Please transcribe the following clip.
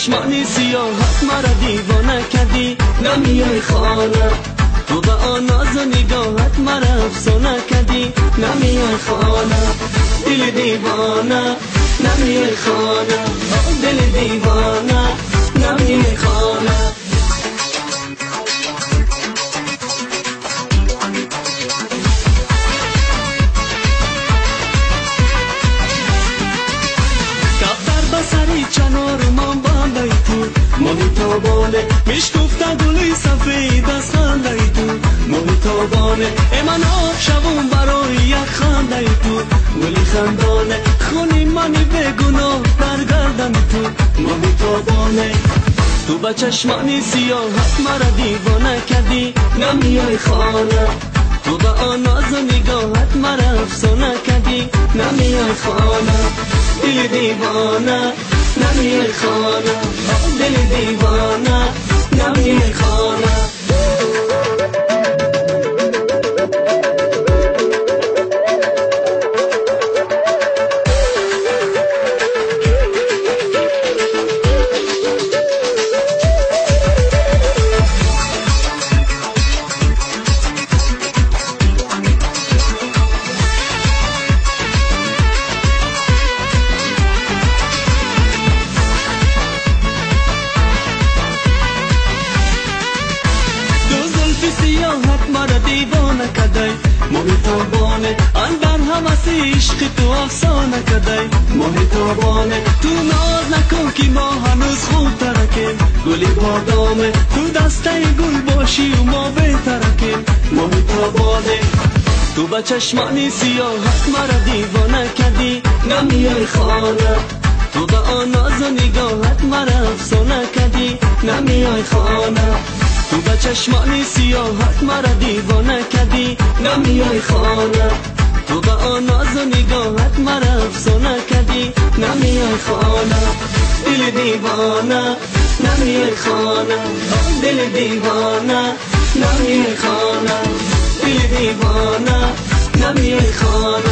چشمانی سیاهت مرا دیوانه کردی، نمیای خانه. تو به آن ناز و نگاهت مرا افسانه کردی، نمیای خانه. دل دیوانه نمیای خانه، دل دیوانه نمیای خانه. سری چنار من باندای تو محتابانه، میشکفته گلی سفید از خنده تو محتابانه. من شبم برای یک خنده تو گلی خندانه، خونی منی بگناه در گردن تو محتابانه. تو به چشمانی سیاهت مرا دیوانه کردی، نمیای خانه. تو به آن ناز و نگاهت مرا افسانه کردی، نمیای خانه. دل دیوانه نمیای خانه، دل دیوانه نمیای خانه. سیاحت مرا دیوانه کدی محتابانه، اندر همسی عشق تو افسانه کدی محتابانه. تو ناز نکن که ما هنوز خوب ترکیم، گلی بادامه تو دسته گل باشی و ما بهترکیم محتابانه. تو به چشمانی سیاحت مرا دیوانه کدی، نمیای خانه. تو به آن ناز و نگاهت مرا افسانه کدی، نمیای خانه. تو به چشمانی سیاهت مرا دیوانه کردی، نمیای خانه. تو به آن ناز و نگاهت مرا افسانه کردی، نمیای خانه. دل دیوانه نمیای خانه، دل دیوانه نمیای خانه، دل دیوانه نمیای خانه.